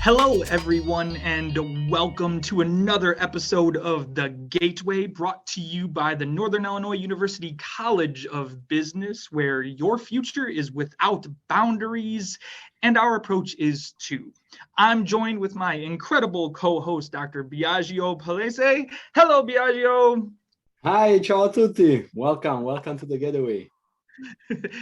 Hello, everyone, and welcome to another episode of The Gateway, brought to you by the Northern Illinois University College of Business, where your future is without boundaries, and our approach is too. I'm joined with my incredible co-host, Dr. Biagio Palese. Hello, Biagio. Hi, ciao a tutti. Welcome to the Getaway.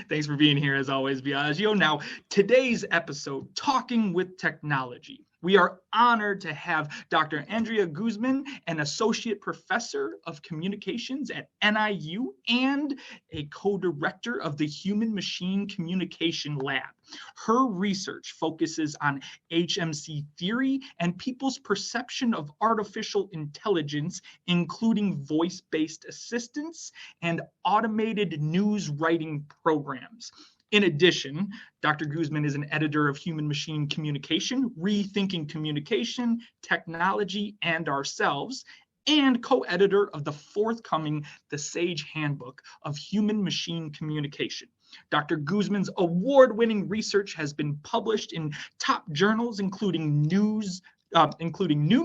Thanks for being here as always, Biagio. Now, today's episode, Talking with Technology. We are honored to have Dr. Andrea Guzman, an associate professor of communications at NIU and a co-director of the Human Machine Communication Lab. Her research focuses on HMC theory and people's perception of artificial intelligence, including voice-based assistants and automated news writing programs. In addition, Dr. Guzman is an editor of Human Machine Communication, Rethinking Communication, Technology, and Ourselves, and co-editor of the forthcoming The Sage Handbook of Human Machine Communication. Dr. Guzman's award-winning research has been published in top journals, including New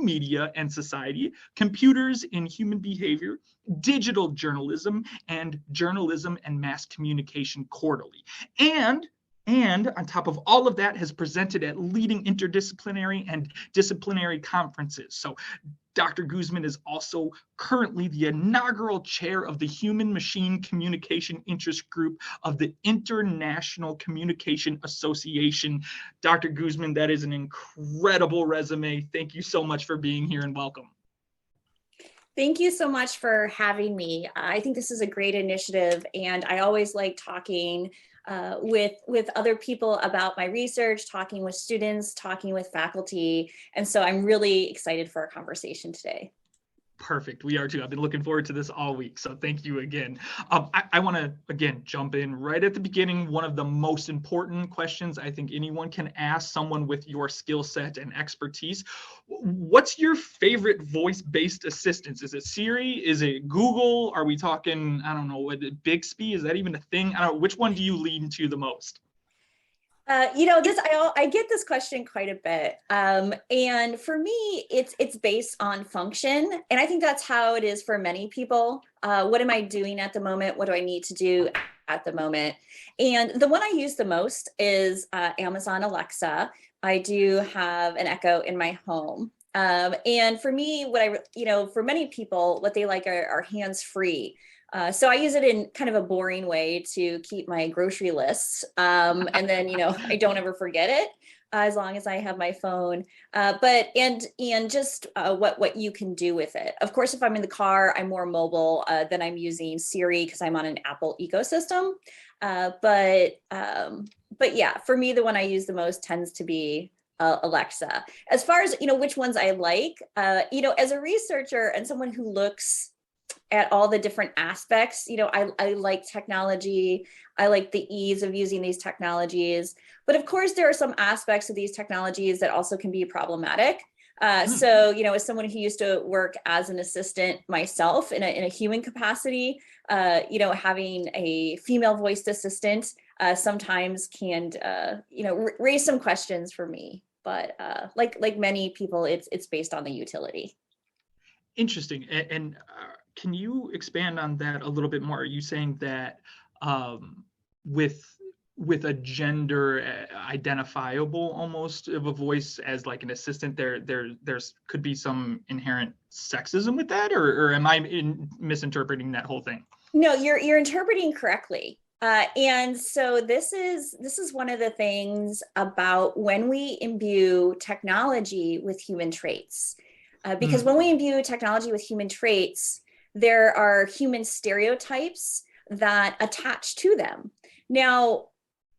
Media and Society, Computers in Human Behavior, Digital Journalism, and Journalism and Mass Communication Quarterly. And on top of all of that, has presented at leading interdisciplinary and disciplinary conferences. So Dr. Guzman is also currently the inaugural chair of the Human Machine Communication Interest Group of the International Communication Association. Dr. Guzman, that is an incredible resume. Thank you so much for being here and welcome. Thank you so much for having me. I think this is a great initiative, and I always like talking with other people about my research, talking with students, talking with faculty. And so I'm really excited for our conversation today. Perfect. We are too. I've been looking forward to this all week. So thank you again. I want to, again, jump in right at the beginning. One of the most important questions I think anyone can ask someone with your skill set and expertise. What's your favorite voice-based assistance? Is it Siri? Is it Google? Are we talking, I don't know, Bixby? Is that even a thing? I don't know. Which one do you lean to the most? I get this question quite a bit, and for me, it's based on function, and I think that's how it is for many people. What am I doing at the moment? What do I need to do at the moment? And the one I use the most is Amazon Alexa. I do have an Echo in my home, and for me, for many people, what they like are hands-free. So I use it in kind of a boring way to keep my grocery lists. And then, I don't ever forget it as long as I have my phone. But just what you can do with it. Of course, if I'm in the car, I'm more mobile than I'm using Siri because I'm on an Apple ecosystem. But yeah, for me, the one I use the most tends to be Alexa. As far as, which ones I like, as a researcher and someone who looks at all the different aspects, I like technology. I like the ease of using these technologies. But of course, there are some aspects of these technologies that also can be problematic. So, as someone who used to work as an assistant myself in a human capacity, having a female voiced assistant sometimes can, raise some questions for me. But like many people, it's based on the utility. Interesting. And can you expand on that a little bit more? Are you saying that with a gender identifiable almost of a voice as like an assistant, there's could be some inherent sexism with that, or am I misinterpreting that whole thing? No, you're interpreting correctly. And so this is one of the things about when we imbue technology with human traits. Because when we imbue technology with human traits, there are human stereotypes that attach to them. Now,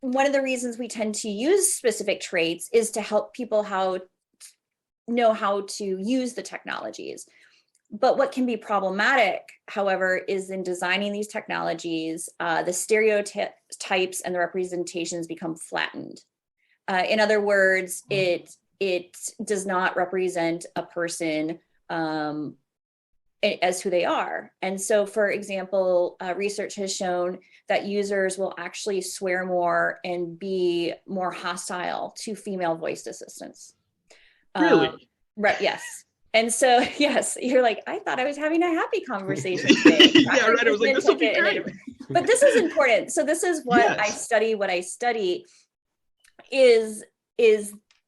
one of the reasons we tend to use specific traits is to help people know how to use the technologies. But what can be problematic, however, is in designing these technologies, the stereotypes and the representations become flattened. In other words, it does not represent a person as who they are. And so, for example, research has shown that users will actually swear more and be more hostile to female voiced assistants. Really? Right. Yes. And so, yes, you're like, I thought I was having a happy conversation today. Yeah, right. I was like, this will be great. But this is important. So this is what Yes. I study. What I study is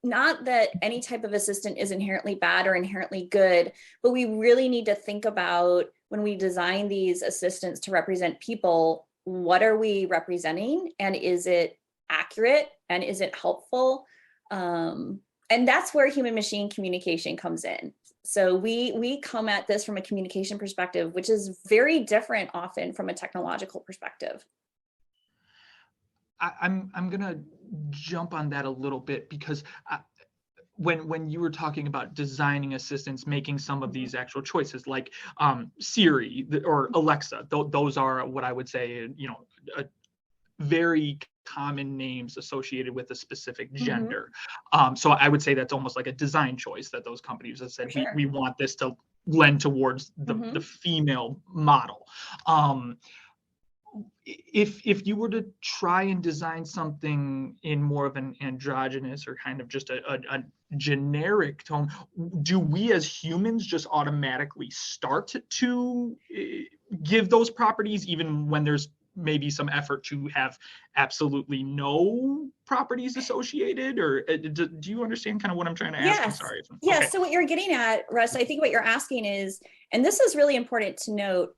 not that any type of assistant is inherently bad or inherently good, but we really need to think about when we design these assistants to represent people, what are we representing, and is it accurate, and is it helpful? And that's where human machine communication comes in. So we come at this from a communication perspective, which is very different often from a technological perspective. I'm gonna jump on that a little bit because when you were talking about designing assistants, making some of these actual choices like Siri or Alexa, those are what I would say, very common names associated with a specific gender. So I would say that's almost like a design choice that those companies have said, Sure. we want this to lend towards the female model. If you were to try and design something in more of an androgynous or kind of just a generic tone, do we as humans just automatically start to give those properties even when there's maybe some effort to have absolutely no properties associated? Or do you understand kind of what I'm trying to ask? Yes. I'm sorry. Yes. Okay. So what you're getting at, Russ, I think what you're asking is, and this is really important to note,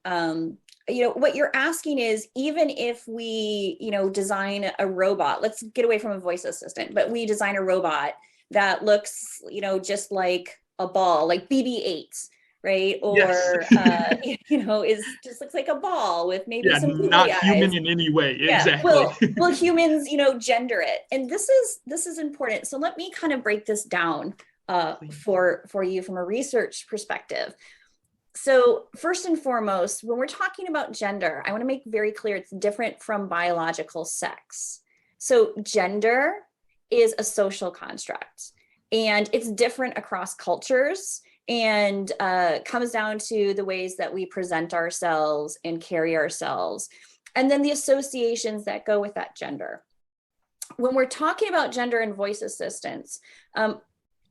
what you're asking is, even if we, design a robot, let's get away from a voice assistant, but we design a robot that looks, just like a ball, like BB-8s, right? Or, Yes. is just looks like a ball with maybe some not eyes. human in any way. Yeah. Exactly. Will humans, gender it? And this is important. So let me kind of break this down for you from a research perspective. So first and foremost, when we're talking about gender, I want to make very clear it's different from biological sex. So gender is a social construct, and it's different across cultures, and comes down to the ways that we present ourselves and carry ourselves, and then the associations that go with that gender. When we're talking about gender and voice assistants,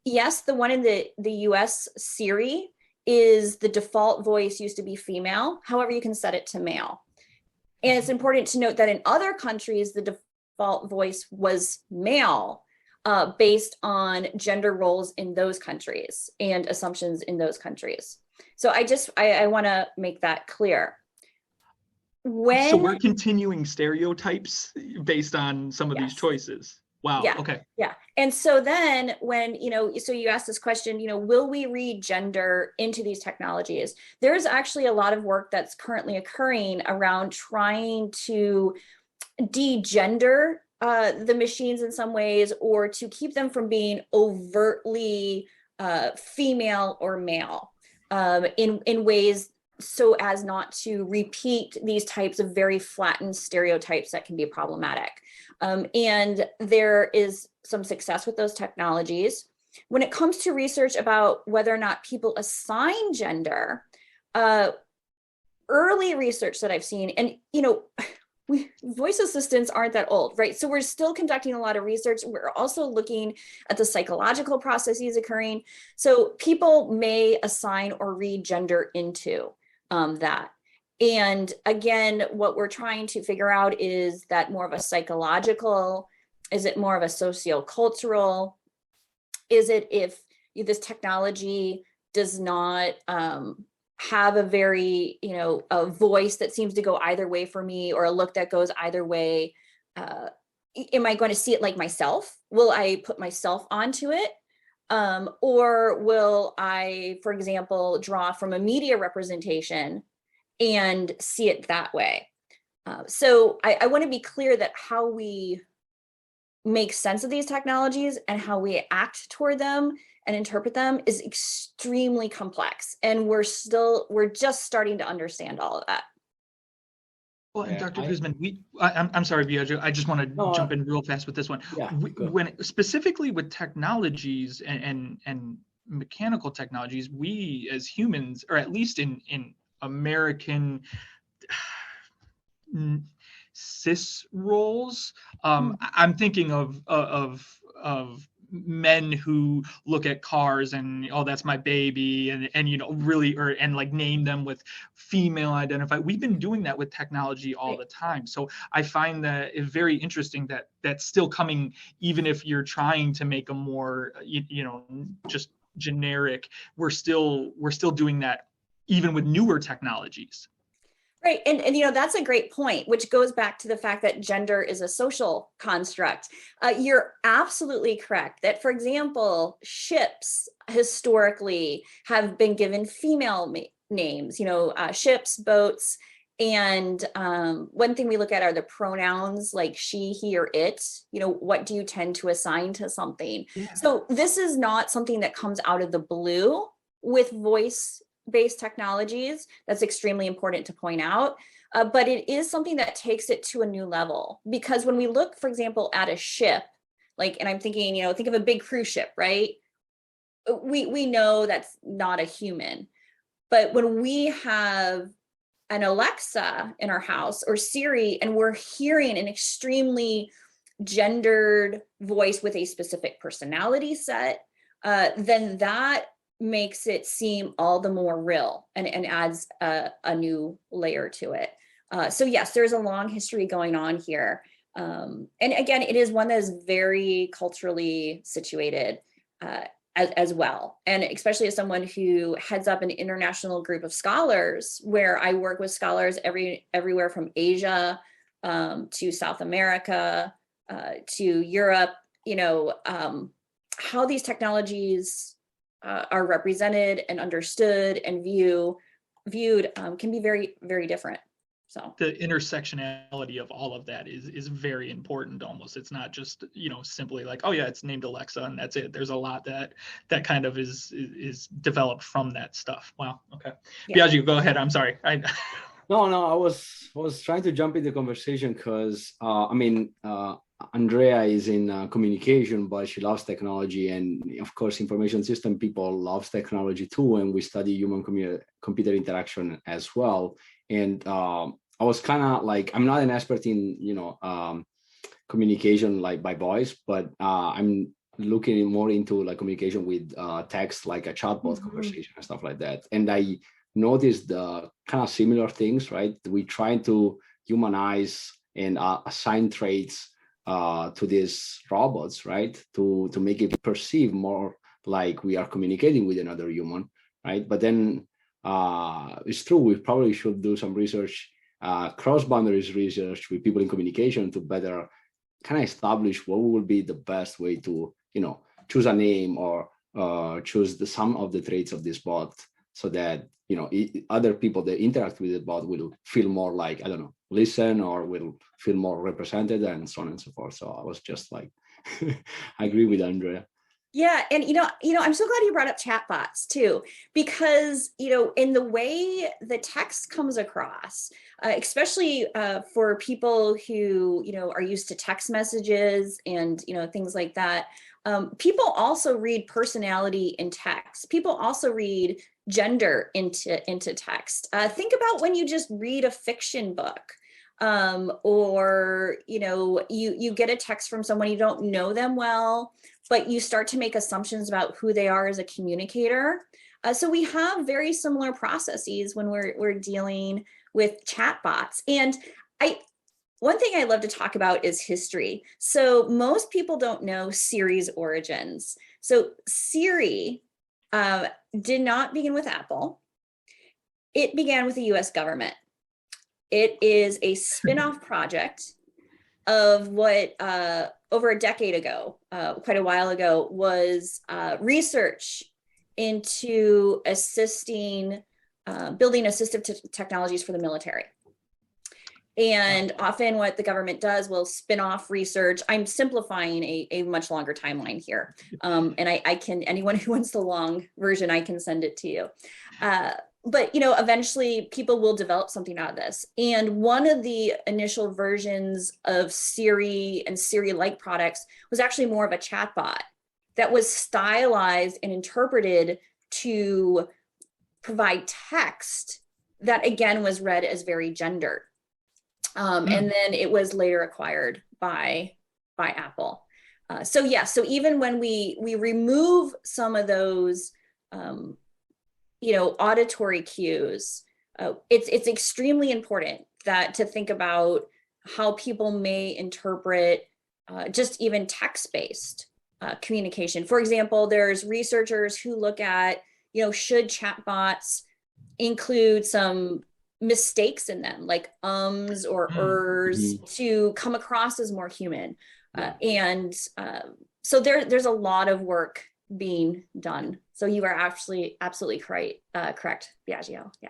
yes, the one in the US, Siri, is the default voice used to be female. However, you can set it to male. And it's important to note that in other countries, the default voice was male, based on gender roles in those countries and assumptions in those countries. So I want to make that clear. So we're continuing stereotypes based on some of these choices. Wow. Yeah. Okay. Yeah. And so then when, so you asked this question, will we read gender into these technologies? There's actually a lot of work that's currently occurring around trying to degender the machines in some ways, or to keep them from being overtly female or male in ways so as not to repeat these types of very flattened stereotypes that can be problematic. And there is some success with those technologies. When it comes to research about whether or not people assign gender, early research that I've seen, and voice assistants aren't that old, right? So we're still conducting a lot of research. We're also looking at the psychological processes occurring. So people may assign or read gender into that. And again, what we're trying to figure out is that more of a psychological, is it more of a sociocultural? Is it if this technology does not have a very, a voice that seems to go either way for me, or a look that goes either way? Am I going to see it like myself? Will I put myself onto it? Or will I, for example, draw from a media representation and see it that way? So I want to be clear that how we make sense of these technologies and how we act toward them and interpret them is extremely complex. And we're just starting to understand all of that. Well, and Dr. Guzman, I'm sorry, Biagio, I just want to jump in real fast with this one. Yeah, when specifically with technologies and mechanical technologies, we as humans, or at least in American cis roles, I'm thinking of men who look at cars and, oh, that's my baby, and you know, really, and like name them with female identify. We've been doing that with technology all the time. So I find that it's very interesting that that's still coming, even if you're trying to make a more, you know, just generic, we're still doing that even with newer technologies. Right. And you know, that's a great point, which goes back to the fact that gender is a social construct. You're absolutely correct that, for example, ships historically have been given female names, you know, ships, boats. And one thing we look at are the pronouns like she, he, or it. You know, what do you tend to assign to something? Yeah. So this is not something that comes out of the blue with voice-based technologies. That's extremely important to point out. But it is something that takes it to a new level, because when we look, for example, at a ship, like, and I'm thinking, you know, think of a big cruise ship, right? We know that's not a human. But when we have an Alexa in our house or Siri, and we're hearing an extremely gendered voice with a specific personality set, then that makes it seem all the more real and adds a new layer to it. So yes, there's a long history going on here. And again, it is one that is very culturally situated as well. And especially as someone who heads up an international group of scholars, where I work with scholars everywhere from Asia to South America to Europe, you know, how these technologies are represented and understood and viewed can be very, very different. So the intersectionality of all of that is very important. Almost, it's not just, you know, simply like, oh yeah, it's named Alexa and that's it. There's a lot that kind of is developed from that stuff. Wow. Okay. Yeah. Biagio, go ahead. I'm sorry. No, I was trying to jump in the conversation because I mean, Andrea is in communication, but she loves technology, and of course, information system people loves technology too, and we study human computer interaction as well. And I was kind of like, I'm not an expert in, you know, communication like by voice, but I'm looking more into like communication with text, like a chatbot conversation and stuff like that. And I noticed the kind of similar things, right? We try to humanize and assign traits to these robots, right? To make it perceive more like we are communicating with another human, right? But then it's true, we probably should do some research, cross boundaries research with people in communication to better kind of establish what will be the best way to, you know, choose a name or choose some of the traits of this bot, so that, you know, other people that interact with the bot will feel more like, I don't know, listen, or will feel more represented, and so on and so forth. So I was just like, I agree with Andrea. Yeah, and you know, I'm so glad you brought up chatbots too, because, you know, in the way the text comes across, especially for people who, you know, are used to text messages and, you know, things like that. People also read personality in text. People also read gender into text. Think about when you just read a fiction book, or, you know, you get a text from someone, you don't know them well, but you start to make assumptions about who they are as a communicator. So we have very similar processes when we're dealing with chatbots. And one thing I love to talk about is history. So most people don't know Siri's origins. So Siri did not begin with Apple. It began with the US government. It is a spin-off project of what over a decade ago, quite a while ago, was research into assisting, building assistive technologies for the military. And often what the government does will spin off research. I'm simplifying a much longer timeline here. And I can, anyone who wants the long version, I can send it to you. But, you know, eventually people will develop something out of this. And one of the initial versions of Siri and Siri-like products was actually more of a chatbot that was stylized and interpreted to provide text that, again, was read as very gendered. And then it was later acquired by Apple. So even when we remove some of those, auditory cues, it's extremely important to think about how people may interpret just even text-based communication. For example, there's researchers who look at, should chatbots include some mistakes in them, like ums or ers, to come across as more human. So there's a lot of work being done. So you are absolutely correct, Biagio. Yeah.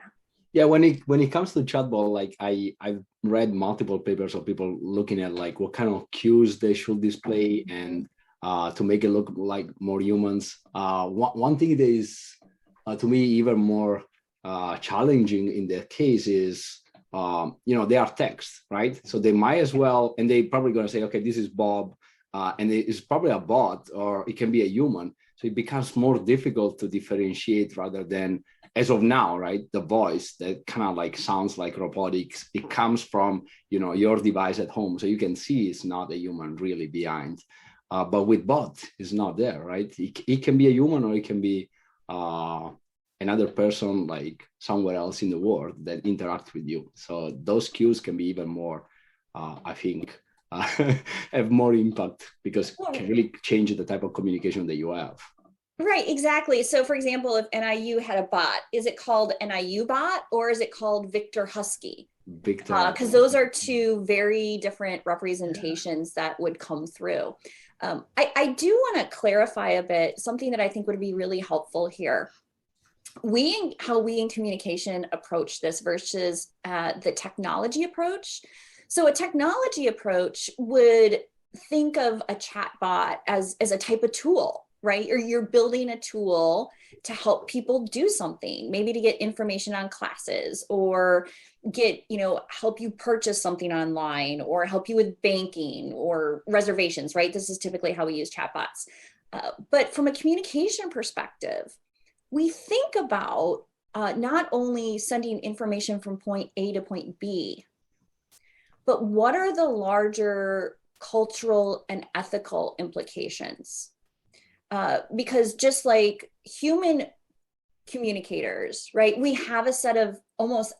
Yeah, when it comes to chatbot, like I've read multiple papers of people looking at like what kind of cues they should display and to make it look like more humans. One thing that is to me even more challenging in that case is they are text, right? So they might as well, and they probably going to say, okay, this is Bob, and it's probably a bot or it can be a human. So it becomes more difficult to differentiate rather than, as of now, right, the voice that kind of like sounds like robotics. It comes from your device at home, so you can see it's not a human really behind. But with bot, it's not there, right? It can be a human or it can be another person like somewhere else in the world that interact with you. So those cues can be even more, I think, have more impact because it can really change the type of communication that you have. Right, exactly. So for example, if NIU had a bot, is it called NIU bot or is it called Victor Husky? Victor. Because those are two very different representations that would come through. I do want to clarify a bit, something that I think would be really helpful here. How we in communication approach this versus the technology approach. So a technology approach would think of a chatbot as a type of tool, right? Or you're building a tool to help people do something, maybe to get information on classes or help you purchase something online or help you with banking or reservations, right? This is typically how we use chatbots. But from a communication perspective, we think about not only sending information from point A to point B, but what are the larger cultural and ethical implications? Because just like human communicators, right, we have a set of almost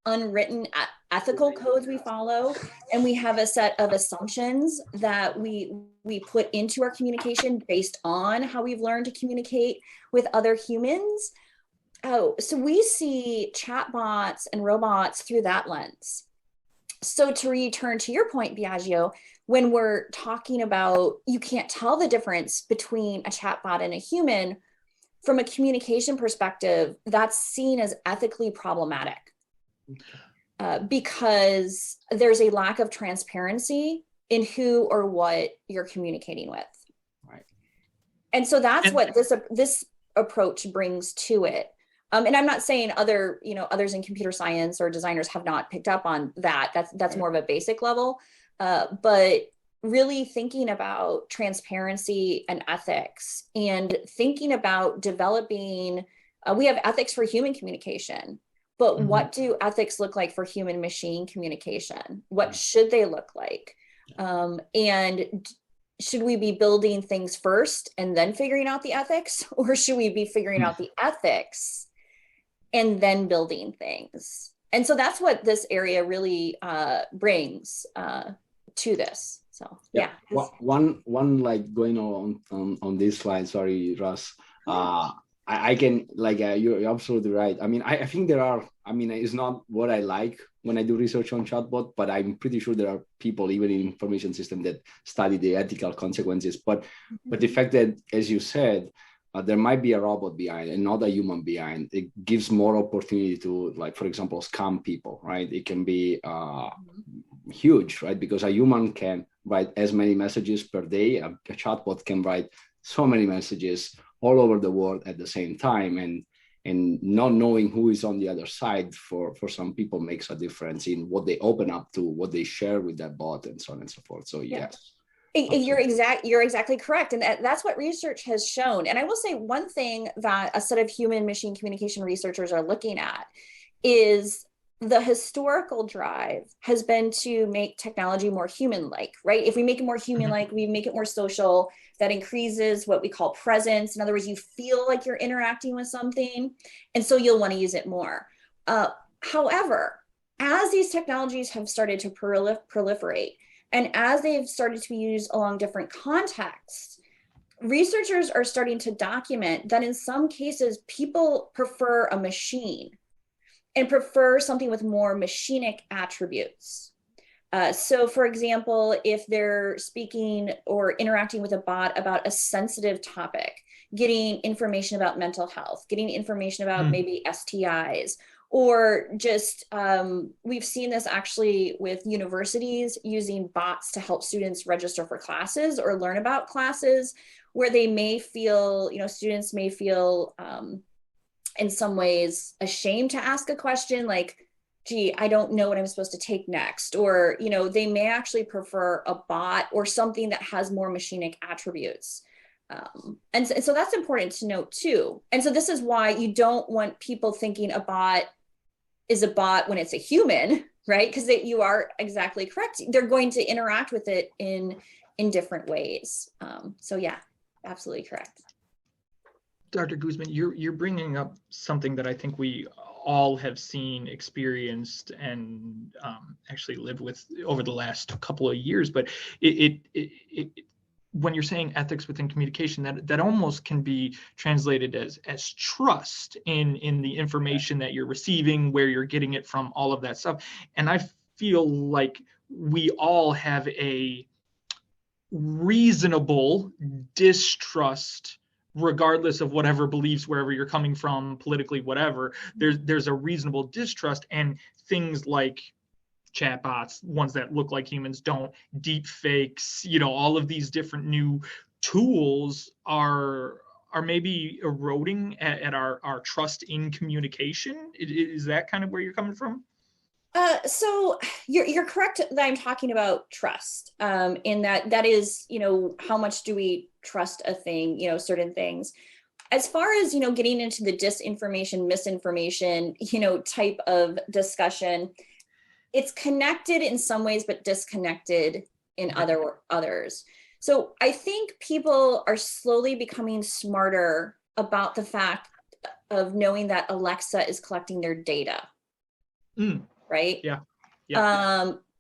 unwritten ethical codes we follow, and we have a set of assumptions that we put into our communication based on how we've learned to communicate with other humans. So we see chatbots and robots through that lens. So to return to your point, Biagio, when we're talking about you can't tell the difference between a chatbot and a human, from a communication perspective, that's seen as ethically problematic because there's a lack of transparency in who or what you're communicating with. Right. And so that's what this approach brings to it. And I'm not saying others in computer science or designers have not picked up on that. That's more of a basic level. But really thinking about transparency and ethics and thinking about developing, we have ethics for human communication, but what do ethics look like for human machine communication? What should they look like? And should we be building things first and then figuring out the ethics, or should we be figuring out the ethics and then building things? And so that's what this area really brings to this. So yeah. One like going on this slide. Sorry, Russ. I can you're absolutely right. I mean, I think there are. I mean, it's not what I like when I do research on chatbot, but I'm pretty sure there are people even in information system that study the ethical consequences. But the fact that, as you said, there might be a robot behind and not a human behind, it gives more opportunity to, like, for example, scam people, right? It can be huge, right? Because a human can write as many messages per day. A chatbot can write so many messages all over the world at the same time. And not knowing who is on the other side for some people makes a difference in what they open up to, what they share with that bot, and so on and so forth. So yes. You're exactly correct. And that's what research has shown. And I will say one thing that a set of human machine communication researchers are looking at is the historical drive has been to make technology more human-like, right? If we make it more human-like, we make it more social, that increases what we call presence. In other words, you feel like you're interacting with something, and so you'll want to use it more. However, as these technologies have started to proliferate, and as they've started to be used along different contexts, researchers are starting to document that in some cases, people prefer a machine and prefer something with more machinic attributes. So for example, if they're speaking or interacting with a bot about a sensitive topic, getting information about mental health, getting information about maybe STIs, or just, we've seen this actually with universities using bots to help students register for classes or learn about classes, where they may feel, students may feel, in some ways ashamed to ask a question like, gee, I don't know what I'm supposed to take next. Or, they may actually prefer a bot or something that has more machinic attributes. And so that's important to note too. And so this is why you don't want people thinking a bot is a bot when it's a human, right? Because you are exactly correct. They're going to interact with it in different ways. So yeah, absolutely correct. Dr. Guzman, you're bringing up something that I think we all have seen, experienced, and actually lived with over the last couple of years. But when you're saying ethics within communication, that almost can be translated as trust in the information that you're receiving, where you're getting it from, all of that stuff. And I feel like we all have a reasonable distrust, regardless of whatever beliefs, wherever you're coming from, politically, whatever. There's a reasonable distrust, and things like chatbots, ones that look like humans, don't, deep fakes, all of these different new tools are maybe eroding at our trust in communication. Is that kind of where you're coming from? So you're correct that I'm talking about trust, in that is, how much do we trust a thing, certain things. As far as, getting into the disinformation, misinformation, type of discussion, it's connected in some ways, but disconnected in others. So I think people are slowly becoming smarter about the fact of knowing that Alexa is collecting their data. Right? Yeah.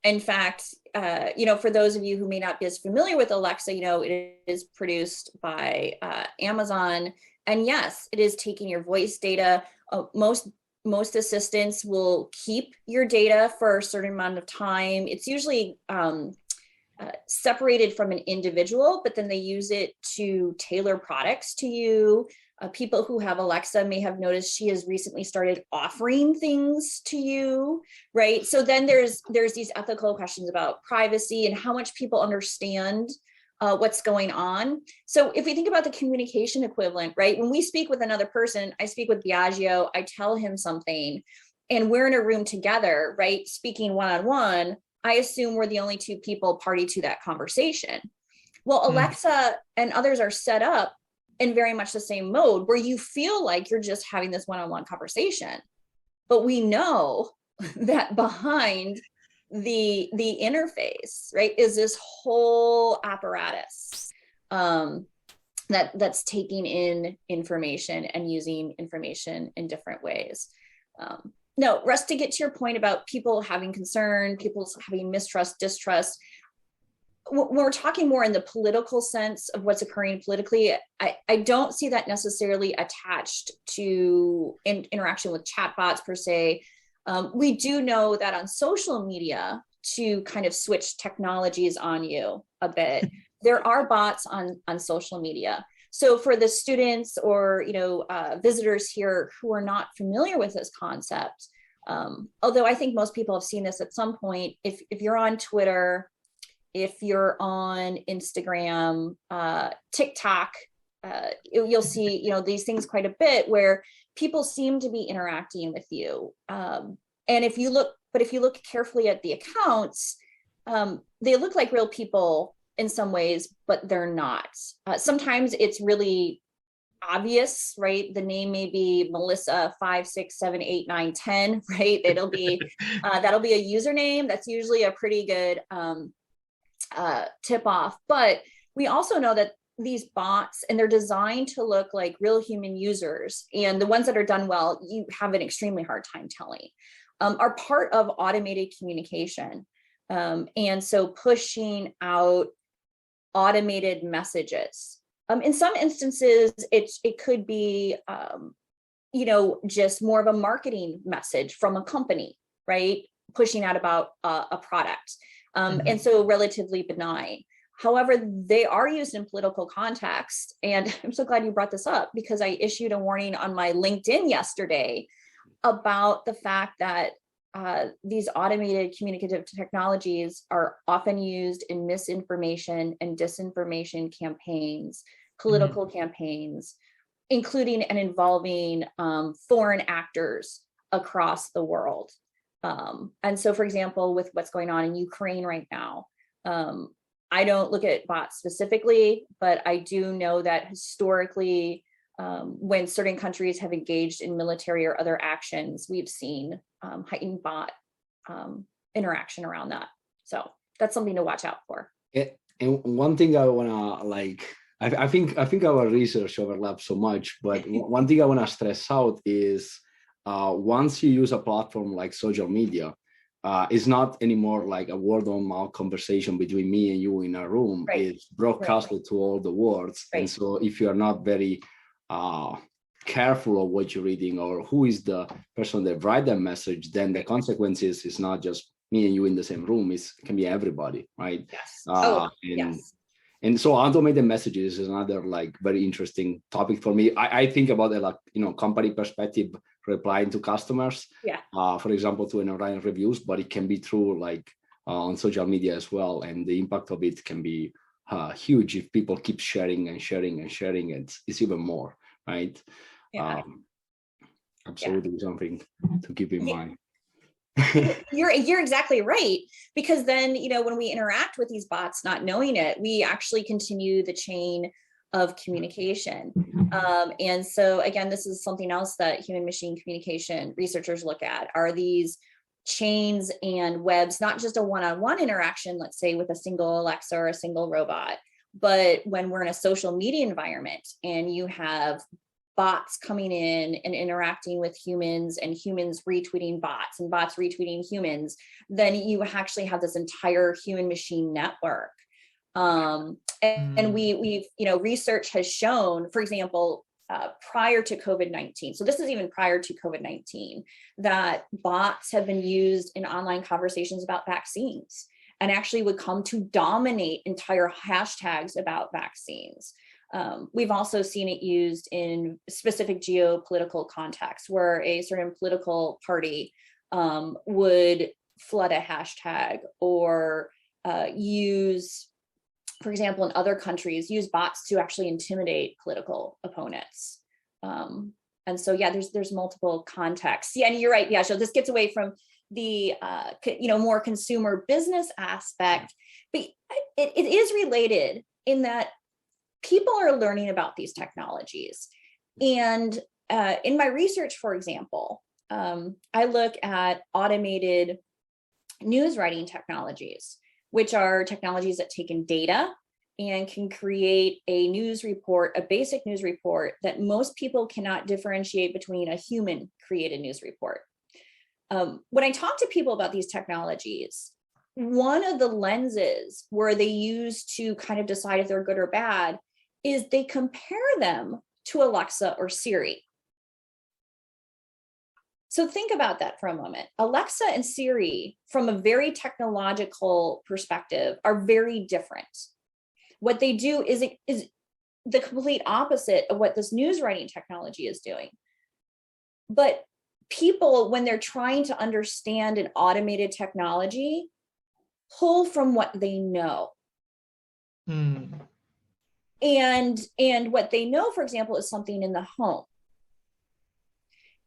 In fact, for those of you who may not be as familiar with Alexa, it is produced by Amazon. And yes, it is taking your voice data. Most assistants will keep your data for a certain amount of time. It's usually separated from an individual, but then they use it to tailor products to you. People who have Alexa may have noticed she has recently started offering things to you, right? So then there's these ethical questions about privacy and how much people understand what's going on. So if we think about the communication equivalent, right? When we speak with another person, I speak with Biagio, I tell him something, and we're in a room together, right? Speaking one-on-one, I assume we're the only two people party to that conversation. Well, Alexa and others are set up in very much the same mode, where you feel like you're just having this one-on-one conversation. But we know that behind the interface, right, is this whole apparatus that's taking in information and using information in different ways. No, Russ, to get to your point about people having concern, people having mistrust, distrust, when we're talking more in the political sense of what's occurring politically, I don't see that necessarily attached to interaction with chatbots per se. We do know that on social media, to kind of switch technologies on you a bit, there are bots on social media. So for the students or visitors here who are not familiar with this concept, although I think most people have seen this at some point, if you're on Twitter, if you're on Instagram, TikTok, you'll see, these things quite a bit where people seem to be interacting with you. And if you look carefully at the accounts, they look like real people in some ways, but they're not. Sometimes it's really obvious, right? The name may be Melissa 5, 6, 7, 8, 9, 10, right? It'll be that'll be a username. That's usually a pretty good tip off. But we also know that these bots, and they're designed to look like real human users, and the ones that are done well, you have an extremely hard time telling, are part of automated communication. And so pushing out automated messages. In some instances, it could be, just more of a marketing message from a company, right? Pushing out about a product. And so relatively benign. However, they are used in political context. And I'm so glad you brought this up, because I issued a warning on my LinkedIn yesterday about the fact that these automated communicative technologies are often used in misinformation and disinformation campaigns, political campaigns, including and involving foreign actors across the world. And so, for example, with what's going on in Ukraine right now, I don't look at bots specifically, but I do know that historically, when certain countries have engaged in military or other actions, we've seen heightened bot interaction around that. So that's something to watch out for. And one thing I wanna I think our research overlaps so much, but one thing I wanna stress out is once you use a platform like social media, it's not anymore like a word-of-mouth conversation between me and you in a room. Right. It's broadcasted to all the world. Right. And so if you're not very careful of what you're reading or who is the person that write that message, then the consequences is not just me and you in the same room. It can be everybody, right? Yes. Yes. And so automated messages is another very interesting topic for me. I think about it company perspective, replying to customers. Yeah. For example, to online reviews, but it can be through on social media as well, and the impact of it can be huge if people keep sharing and sharing and sharing. It's even more, right? Yeah. Absolutely something to keep in mind. You're exactly right, because then when we interact with these bots not knowing it, we actually continue the chain of communication. And so again, this is something else that human machine communication researchers look at, are these chains and webs, not just a one-on-one interaction, let's say with a single Alexa or a single robot, but when we're in a social media environment and you have bots coming in and interacting with humans and humans retweeting bots and bots retweeting humans, then you actually have this entire human machine network. And we've research has shown, for example, prior to COVID-19, so this is even prior to COVID-19, that bots have been used in online conversations about vaccines and actually would come to dominate entire hashtags about vaccines. We've also seen it used in specific geopolitical contexts where a certain political party would flood a hashtag or use, for example, in other countries, use bots to actually intimidate political opponents. And so, yeah, there's multiple contexts. Yeah, and you're right. Yeah, so this gets away from the more consumer business aspect, but it is related in that people are learning about these technologies. And in my research, for example, I look at automated news writing technologies, which are technologies that take in data and can create a news report, a basic news report that most people cannot differentiate between a human created news report. When I talk to people about these technologies, one of the lenses where they use to kind of decide if they're good or bad is they compare them to Alexa or Siri. So think about that for a moment. Alexa and Siri, from a very technological perspective, are very different. What they do is the complete opposite of what this news writing technology is doing. But people, when they're trying to understand an automated technology, pull from what they know. And what they know, for example, is something in the home.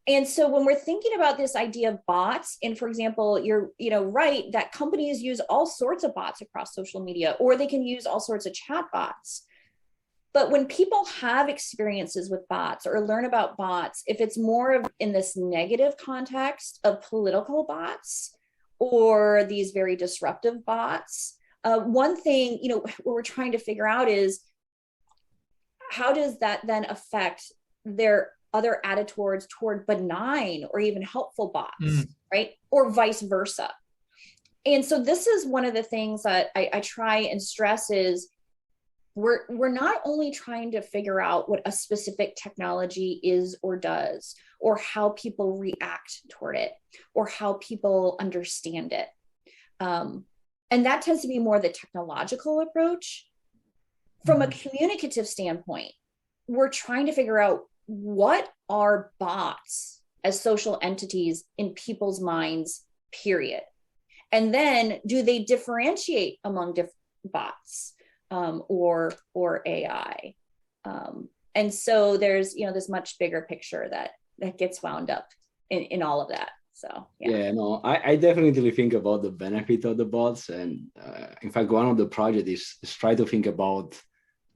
And so when we're thinking about this idea of bots, and for example, you're right, that companies use all sorts of bots across social media, or they can use all sorts of chat bots. But when people have experiences with bots or learn about bots, if it's more of in this negative context of political bots or these very disruptive bots, one thing, what we're trying to figure out is how does that then affect their other attitudes toward benign or even helpful bots, right? Or vice versa. And so this is one of the things that I try and stress is we're not only trying to figure out what a specific technology is or does, or how people react toward it, or how people understand it. And that tends to be more the technological approach. From a communicative standpoint, we're trying to figure out what are bots as social entities in people's minds, period. And then do they differentiate among different bots or AI? And so there's, this much bigger picture that gets wound up in all of that. So, no, I definitely think about the benefit of the bots. And in fact, one of the projects is try to think about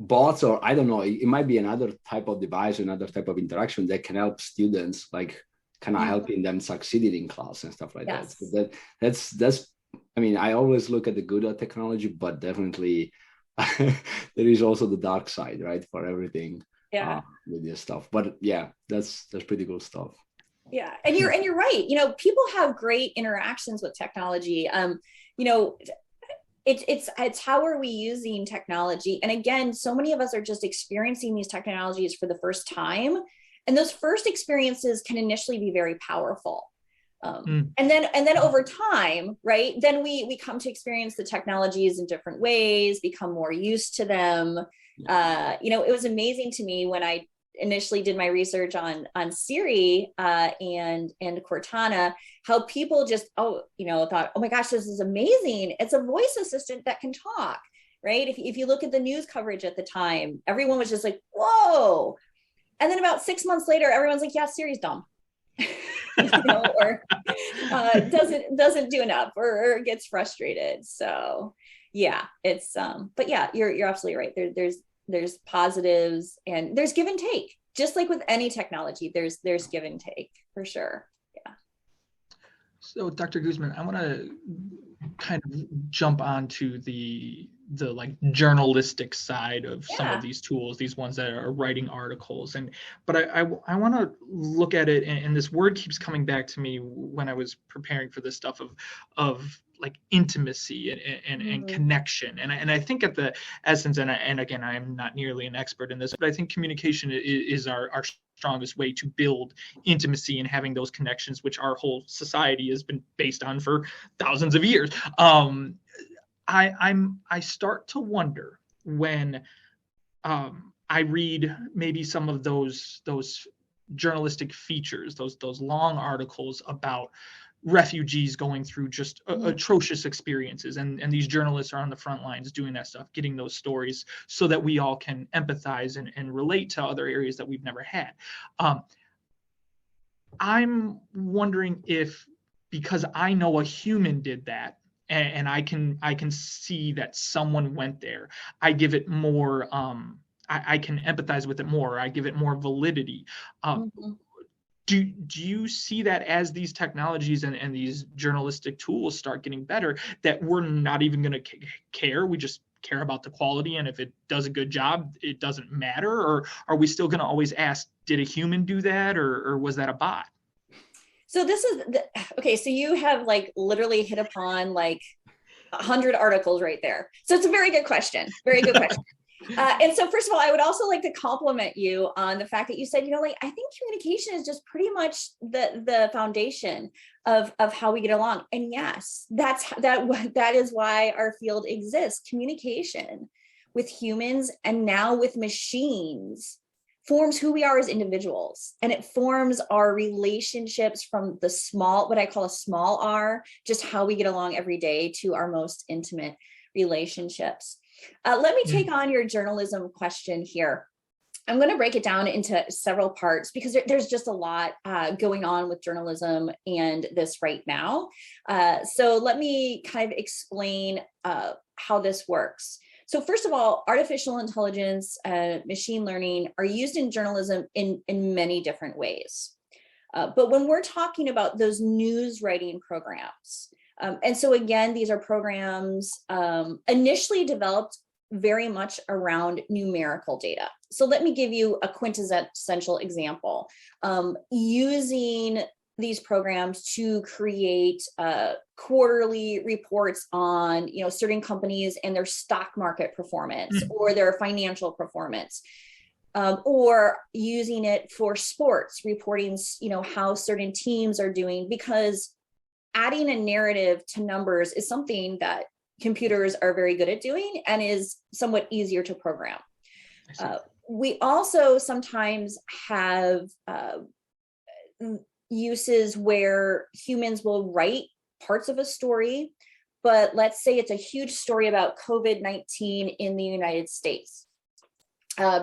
bots, or I don't know, it might be another type of device, another type of interaction that can help students, like kind of helping them succeed in class and stuff like that. So that's, I mean, I always look at the good of technology, but definitely there is also the dark side, right? For everything with this stuff. But yeah, that's pretty cool stuff. Yeah. And you're right. People have great interactions with technology. It's how are we using technology? And again, so many of us are just experiencing these technologies for the first time. And those first experiences can initially be very powerful. And then over time, right, then we come to experience the technologies in different ways, become more used to them. It was amazing to me when I initially did my research on Siri and Cortana, how people just thought, oh my gosh, this is amazing. It's a voice assistant that can talk, right? If you look at the news coverage at the time, everyone was just like, whoa. And then about 6 months later, everyone's like, yeah, Siri's dumb. Or doesn't do enough or gets frustrated. So yeah, it's but yeah, you're absolutely right. There's positives and there's give and take. Just like with any technology, there's give and take for sure. Yeah. So Dr. Guzman, I want to kind of jump onto the like journalistic side of some of these tools, these ones that are writing articles. But I want to look at it, and this word keeps coming back to me when I was preparing for this stuff of like intimacy and connection. And I think at the essence, and again, I'm not nearly an expert in this, but I think communication is our strongest way to build intimacy and having those connections, which our whole society has been based on for thousands of years. I start to wonder when I read maybe some of those journalistic features, those long articles about refugees going through just atrocious experiences, and these journalists are on the front lines doing that stuff, getting those stories so that we all can empathize and relate to other areas that we've never had. I'm wondering if, because I know a human did that, and I can see that someone went there, I give it more, I can empathize with it more, I give it more validity. Do you see that as these technologies and these journalistic tools start getting better, that we're not even going to care? We just care about the quality, and if it does a good job, it doesn't matter? Or are we still going to always ask, did a human do that, or was that a bot? So this is okay. So you have like literally hit upon like 100 articles right there. So it's a very good question. Very good question. And so first of all, I would also like to compliment you on the fact that you said, I think communication is just pretty much the foundation of how we get along. And yes, that is why our field exists. Communication with humans and now with machines forms who we are as individuals. And it forms our relationships from the small, what I call a small r, just how we get along every day, to our most intimate relationships. Let me take on your journalism question here. I'm going to break it down into several parts because there's just a lot going on with journalism and this right now. So let me kind of explain how this works. So first of all, artificial intelligence, machine learning are used in journalism in many different ways. But when we're talking about those news writing programs, and so again, these are programs initially developed very much around numerical data. So let me give you a quintessential example. Using these programs to create quarterly reports on, certain companies and their stock market performance or their financial performance, or using it for sports, reporting, how certain teams are doing, because adding a narrative to numbers is something that computers are very good at doing and is somewhat easier to program. We also sometimes have uses where humans will write parts of a story, but let's say it's a huge story about COVID-19 in the United States,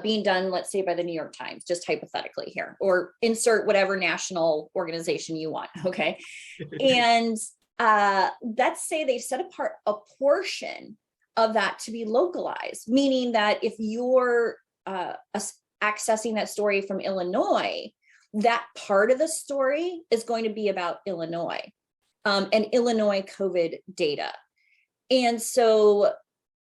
being done, let's say, by the New York Times, just hypothetically here, or insert whatever national organization you want, okay? And let's say they set apart a portion of that to be localized, meaning that if you're accessing that story from Illinois, that part of the story is going to be about Illinois and Illinois COVID data. And so,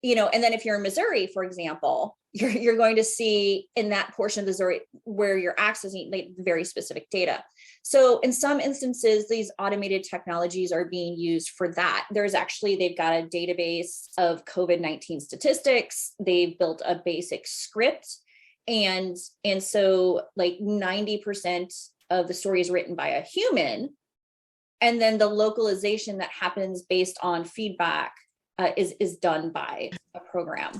and then if you're in Missouri, for example, you're going to see in that portion of the story where you're accessing very specific data. So in some instances, these automated technologies are being used for that. They've got a database of COVID-19 statistics. They've built a basic script. And so like 90% of the story is written by a human. And then the localization that happens based on feedback is done by a program.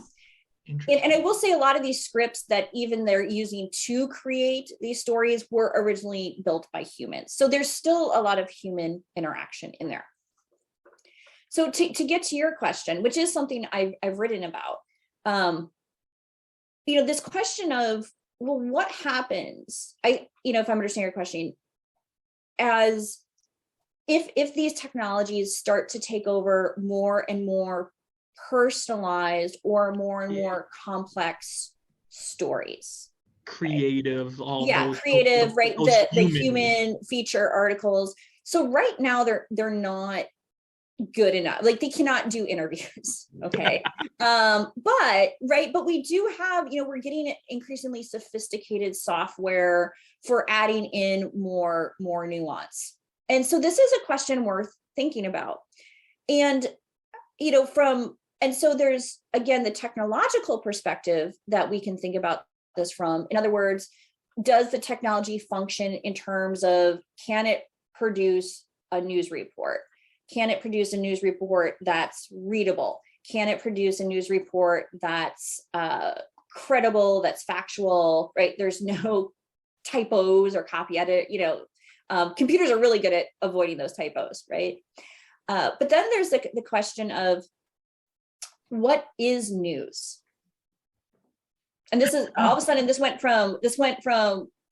And I will say a lot of these scripts that even they're using to create these stories were originally built by humans. So there's still a lot of human interaction in there. So to get to your question, which is something I've written about, this question of, well, what happens? If I'm understanding your question, as if these technologies start to take over more and more personalized or more and more complex stories, creative, creative, right? The human feature articles. So right now they're not good enough. Like they cannot do interviews. Okay. But we do have, we're getting increasingly sophisticated software for adding in more nuance. And so this is a question worth thinking about. And, so there's, again, the technological perspective that we can think about this from. In other words, does the technology function in terms of, can it produce a news report? Can it produce a news report that's readable? Can it produce a news report that's credible, that's factual, right? There's no typos or copy edit, computers are really good at avoiding those typos, right? But then there's the question of, what is news? And this is all of a sudden, this went from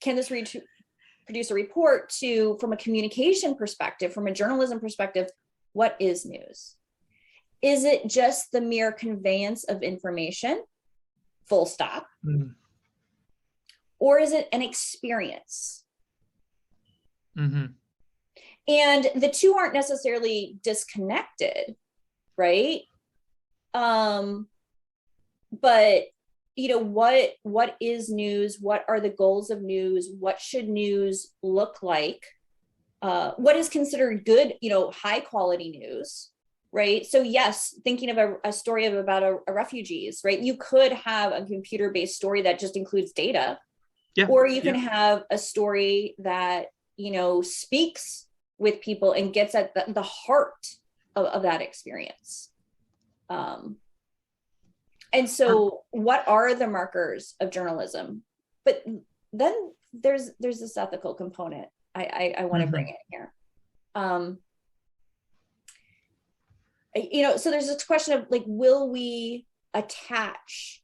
can this produce a report to, from a communication perspective, from a journalism perspective, what is news? Is it just the mere conveyance of information, full stop? Mm. Or is it an experience? Mm-hmm. And the two aren't necessarily disconnected, right? But what is news? What are the goals of news? What should news look like? What is considered good, high quality news, right? So yes, thinking of a story about a refugees, right? You could have a computer-based story that just includes data, or you can have a story that, speaks with people and gets at the heart of that experience. And so what are the markers of journalism? But then there's this ethical component I want to bring in here. So there's this question of like, will we attach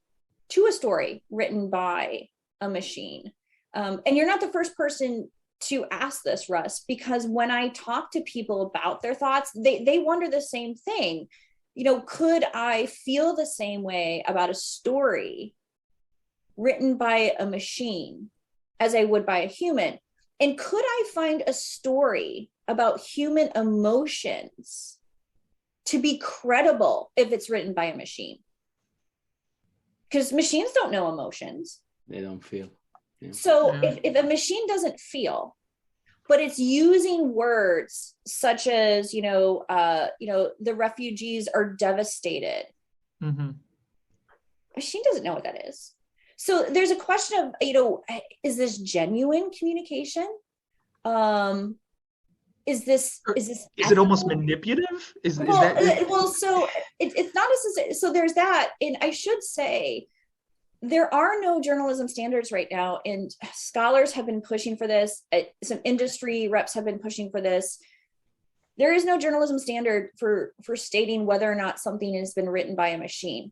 to a story written by a machine? And you're not the first person to ask this, Russ, because when I talk to people about their thoughts, they wonder the same thing. could I feel the same way about a story written by a machine as I would by a human? And could I find a story about human emotions to be credible if it's written by a machine? Because machines don't know emotions. They don't feel. Yeah. So if a machine doesn't feel, but it's using words such as, the refugees are devastated. Mm-hmm. Machine doesn't know what that is. So there's a question of, is this genuine communication? Is it almost manipulative? Is that? Well, so it's not necessarily. So there's that, and I should say, there are no journalism standards right now, and scholars have been pushing for this. Some industry reps have been pushing for this. There is no journalism standard for stating whether or not something has been written by a machine.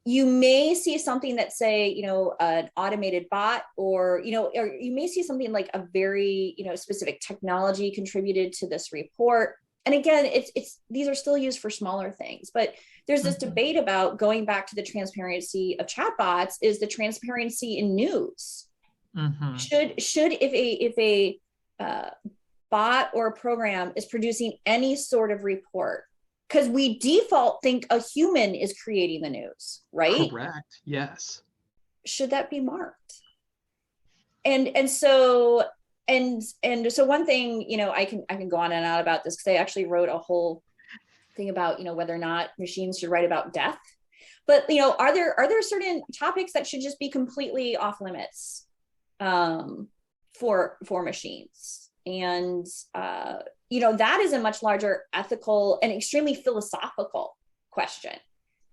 You may see something that say, an automated bot, or you may see something like a very, specific technology contributed to this report. And again, these are still used for smaller things, but there's this debate about going back to the transparency of chatbots is the transparency in news. Mm-hmm. Should if a bot or a program is producing any sort of report, because we default think a human is creating the news, right? Correct. Yes. Should that be marked? And so one thing, I can go on and on about this, because I actually wrote a whole thing about, whether or not machines should write about death. But, are there certain topics that should just be completely off limits for machines? And, that is a much larger ethical and extremely philosophical question.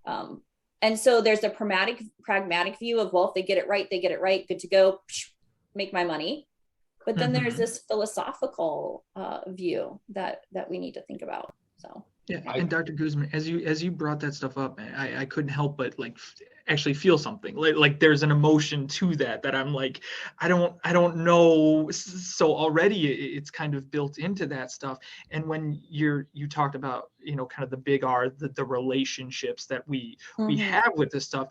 And so there's a pragmatic view of, well, if they get it right, good to go, make my money. But then there's this philosophical view that we need to think about. So yeah, and Dr. Guzman, as you brought that stuff up, I couldn't help but actually feel something like there's an emotion to that I'm like, I don't know. So already it's kind of built into that stuff. And when you talked about kind of the big R, the relationships that we have with this stuff,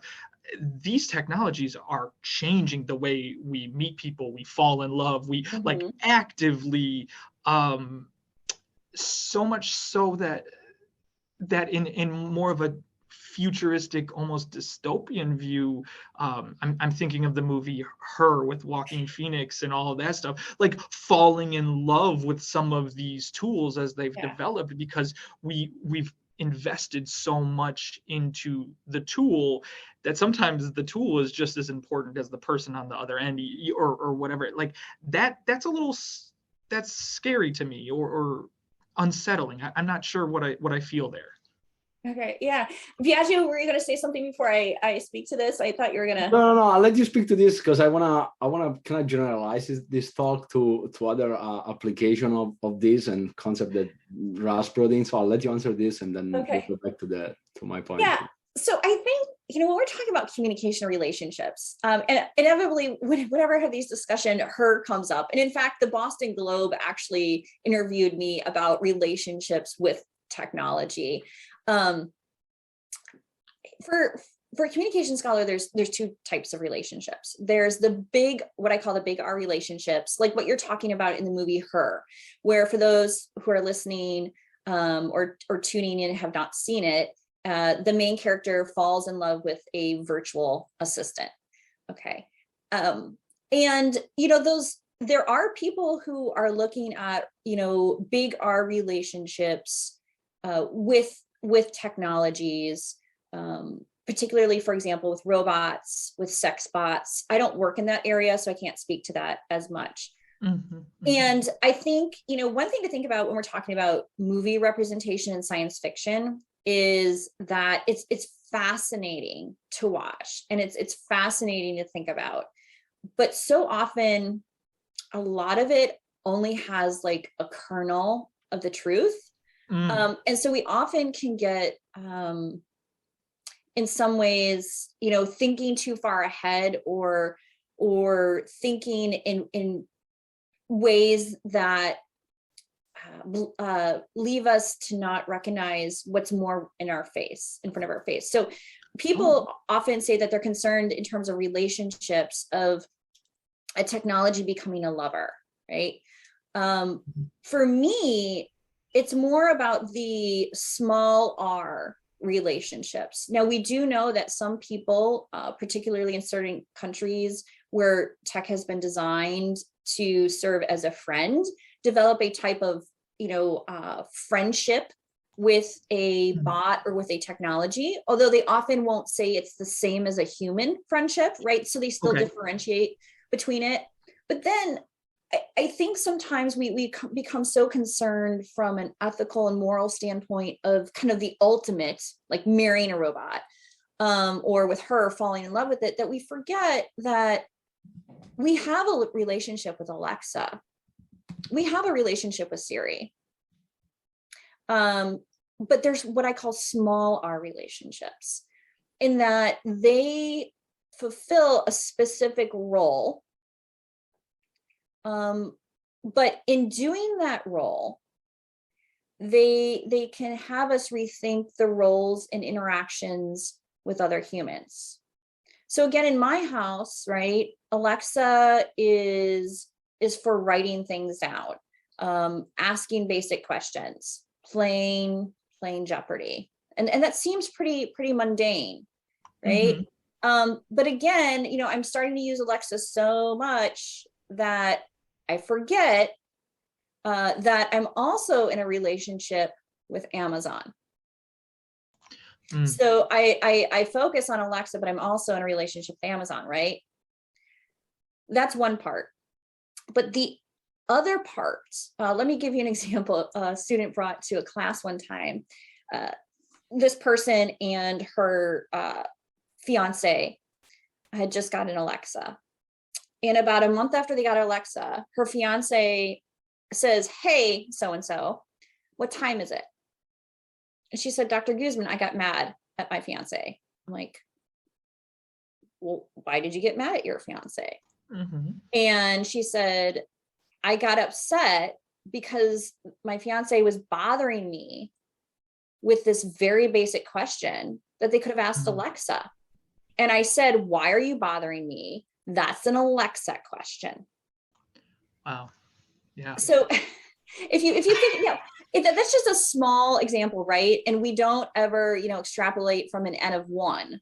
these technologies are changing the way we meet people, we fall in love, we like actively, so much so that in more of a futuristic, almost dystopian view, I'm thinking of the movie Her with Joaquin Phoenix and all of that stuff, like falling in love with some of these tools as they've developed, because we've invested so much into the tool that sometimes the tool is just as important as the person on the other end, or whatever. Like that's scary to me, or unsettling. I'm not sure what I feel there. Okay, yeah. Biagio, were you going to say something before I speak to this? I thought you were going to. No. I'll let you speak to this, because I wanna kind of generalize this talk to other application of this and concept that Ras brought in. So I'll let you answer this, and then we'll go back to my point. Yeah. So I think when we're talking about communication relationships, and inevitably, whenever I have these discussions, Her comes up. And in fact, the Boston Globe actually interviewed me about relationships with technology. For a communication scholar, there's two types of relationships. There's what I call the big R relationships, like what you're talking about in the movie Her, where for those who are listening or tuning in and have not seen it, the main character falls in love with a virtual assistant. Okay. And there are people who are looking at, big R relationships with technologies, particularly, for example, with robots, with sex bots. I don't work in that area, so I can't speak to that as much. Mm-hmm. And I think, one thing to think about when we're talking about movie representation in science fiction is that it's fascinating to watch, and it's fascinating to think about. But so often, a lot of it only has like a kernel of the truth. And so we often can get, in some ways, thinking too far ahead, or thinking in ways that leave us to not recognize what's more in front of our face. So people often say that they're concerned in terms of relationships of a technology becoming a lover, right? For me, it's more about the small r relationships. Now, we do know that some people, particularly in certain countries where tech has been designed to serve as a friend, develop a type of, friendship with a bot or with a technology, although they often won't say it's the same as a human friendship, right? So they still differentiate between it. But then I think sometimes we become so concerned from an ethical and moral standpoint of kind of the ultimate, like marrying a robot, or with her falling in love with it, that we forget that we have a relationship with Alexa. We have a relationship with Siri. But there's what I call small r relationships, in that they fulfill a specific role. But in doing that role, they can have us rethink the roles and interactions with other humans. So again, in my house, right, Alexa is for writing things out, asking basic questions, playing Jeopardy. And that seems pretty mundane, right? But again, I'm starting to use Alexa so much that I forget that I'm also in a relationship with Amazon. So I focus on Alexa, but I'm also in a relationship with Amazon, right? That's one part. But the other part, let me give you an example. A student brought to a class one time, this person and her fiance had just gotten Alexa. And about a month after they got Alexa, her fiance says, "Hey, so-and-so, what time is it?" And she said, "Dr. Guzman, I got mad at my fiance." I'm like, "Well, why did you get mad at your fiance?" And she said, "I got upset because my fiance was bothering me with this very basic question that they could have asked Alexa." And I said, "Why are you bothering me? That's an Alexa question." Wow. Yeah. So if you think, that's just a small example, right? And we don't ever, extrapolate from an N of one.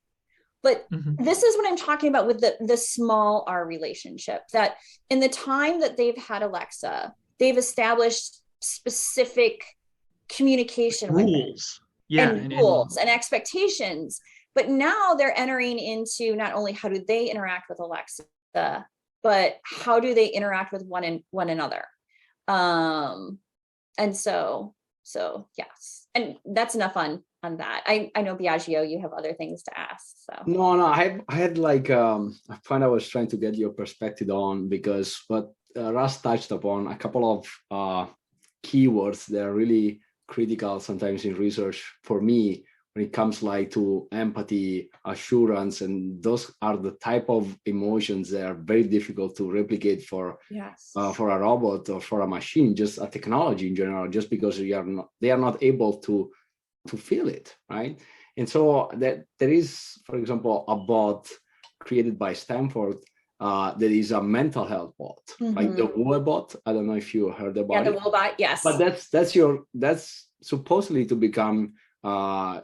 But this is what I'm talking about with the small r relationship, that in the time that they've had Alexa, they've established specific communication rules. And rules and expectations. But now they're entering into not only how do they interact with Alexa, but how do they interact with one another. And so yes, and that's enough on that. I know, Biagio, you have other things to ask. So no, I had like a point I was trying to get your perspective on, because what Russ touched upon a couple of keywords that are really critical sometimes in research for me when it comes like to empathy, assurance, and those are the type of emotions that are very difficult to replicate for a robot or for a machine, just a technology in general, just because they are not able to feel it, right? And so that there is, for example, a bot created by Stanford that is a mental health bot, like the Woebot. I don't know if you heard about it. Yeah, the Woebot, yes. But that's supposedly to become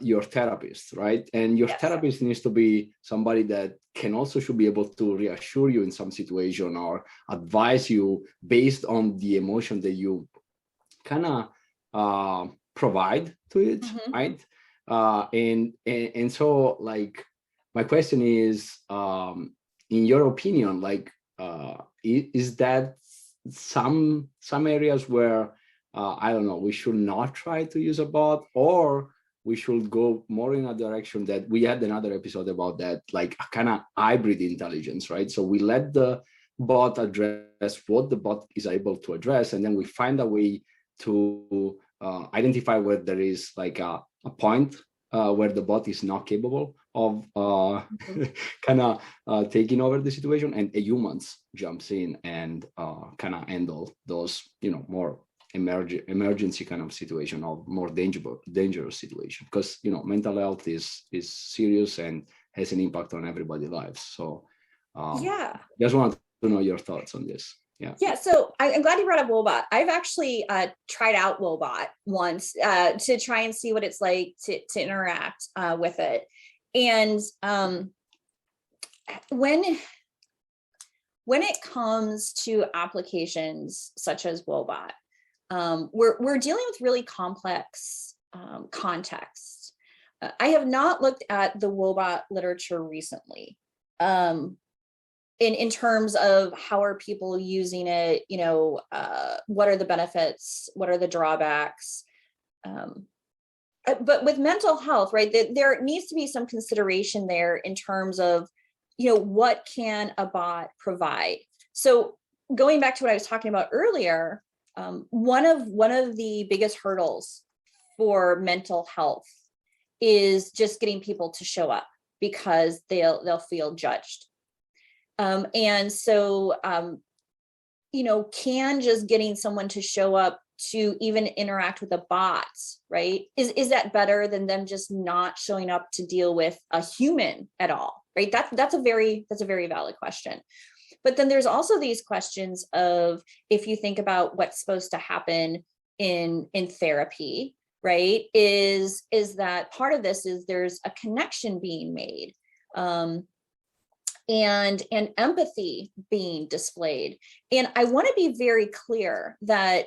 your therapist, right? And your therapist needs to be somebody that should be able to reassure you in some situation or advise you based on the emotion that you kind of provide to it, right? And so, like, my question is, in your opinion, like, is that some areas where I don't know, we should not try to use a bot, or we should go more in a direction that we had another episode about that, like a kind of hybrid intelligence, right? So we let the bot address what the bot is able to address, and then we find a way to identify where there is like a point where the bot is not capable of kind of taking over the situation, and a humans jumps in and kind of handle those, more emergency kind of situation or more dangerous situation, because mental health is serious and has an impact on everybody's lives. So just want to know your thoughts on this. Yeah, so I'm glad you brought up Woebot. I've actually tried out Woebot once to try and see what it's like to interact with it. And when it comes to applications such as Woebot, we're dealing with really complex contexts. I have not looked at the Woebot literature recently. In terms of how are people using it, what are the benefits, what are the drawbacks? But with mental health, right, there needs to be some consideration there in terms of, what can a bot provide? So going back to what I was talking about earlier, one of the biggest hurdles for mental health is just getting people to show up because they'll feel judged. And so, can just getting someone to show up to even interact with a bot, right? Is that better than them just not showing up to deal with a human at all, right? That's a very valid question. But then there's also these questions of, if you think about what's supposed to happen in therapy, right? Is that part of this is there's a connection being made. And empathy being displayed. And I want to be very clear that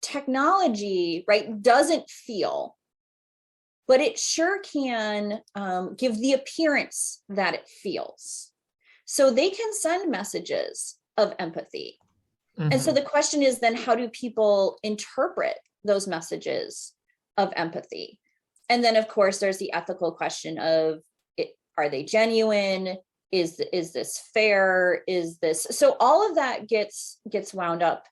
technology, right, doesn't feel, but it sure can give the appearance that it feels. So they can send messages of empathy. Mm-hmm. And so the question is then, how do people interpret those messages of empathy? And then, of course, there's the ethical question of, are they genuine? Is this fair? Is this, so all of that gets wound up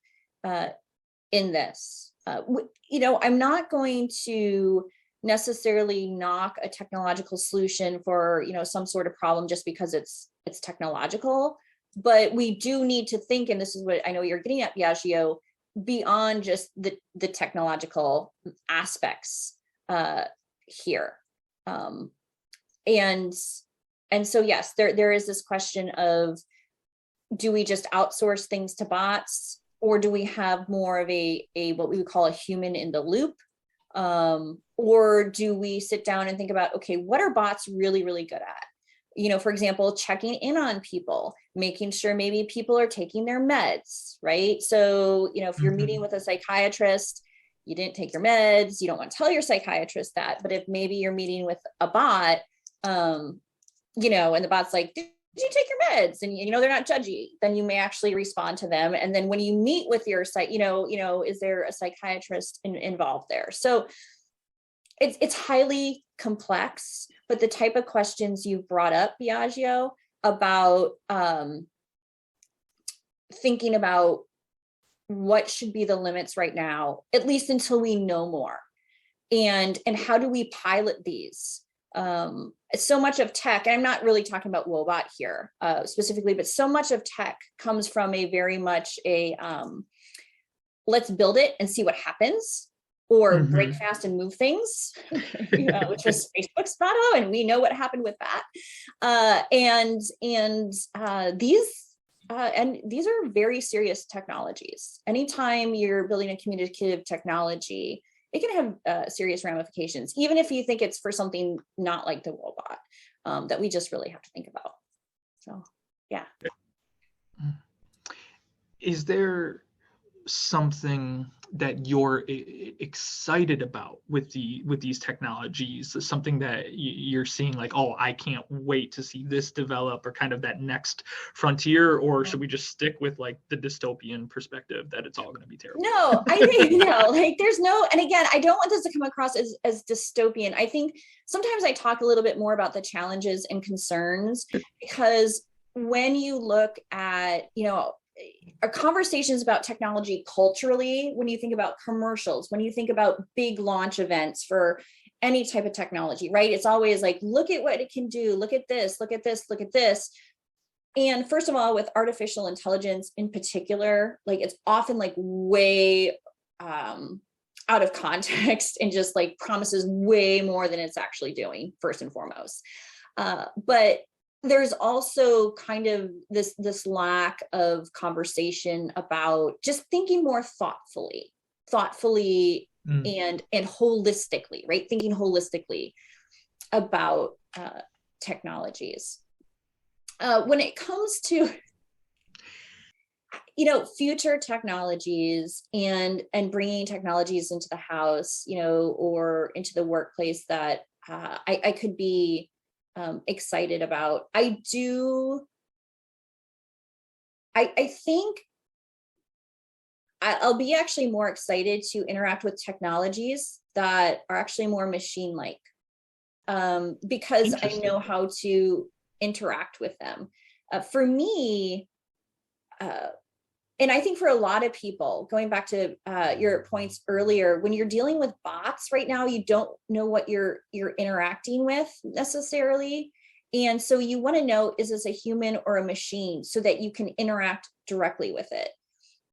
in this. I'm not going to necessarily knock a technological solution for some sort of problem just because it's technological, but we do need to think, and this is what I know you're getting at, Biagio, beyond just the technological aspects here. And so, yes, there is this question of, do we just outsource things to bots, or do we have more of a what we would call a human in the loop? Or do we sit down and think about, okay, what are bots really, really good at? For example, checking in on people, making sure maybe people are taking their meds, right? So, if you're meeting with a psychiatrist, you didn't take your meds, you don't want to tell your psychiatrist that, but if maybe you're meeting with a bot, and the bot's like, did you take your meds? And, they're not judgy, then you may actually respond to them. And then when you meet with your is there a psychiatrist involved there? So it's highly complex, but the type of questions you brought up, Biagio, about thinking about what should be the limits right now, at least until we know more, and how do we pilot these? So much of tech, and I'm not really talking about Woebot here specifically, but so much of tech comes from a very much a let's build it and see what happens, or break fast and move things, which was Facebook's motto, and we know what happened with that. These are very serious technologies. Anytime you're building a communicative technology, it can have serious ramifications, even if you think it's for something not like the Woebot, that we just really have to think about. So, yeah. Is there something that you're excited about with these technologies, something that you're seeing like, oh, I can't wait to see this develop, or kind of that next frontier? Or should we just stick with like the dystopian perspective that it's all going to be terrible? No, I think there's no, and again, I don't want this to come across as dystopian. I think sometimes I talk a little bit more about the challenges and concerns, because when you look at, our conversations about technology culturally, when you think about commercials, when you think about big launch events for any type of technology, right? It's always like, look at what it can do. Look at this, look at this, look at this. And first of all, with artificial intelligence in particular, like it's often like way out of context and just like promises way more than it's actually doing, first and foremost. But there's also kind of this lack of conversation about just thinking more thoughtfully and holistically, right? Thinking holistically about technologies. When it comes to future technologies and bringing technologies into the house, or into the workplace that I could be excited about. I think I'll be actually more excited to interact with technologies that are actually more machine-like, because I know how to interact with them. For me, and I think for a lot of people, going back to your points earlier, when you're dealing with bots right now, you don't know what you're interacting with necessarily. And so you want to know, is this a human or a machine, so that you can interact directly with it.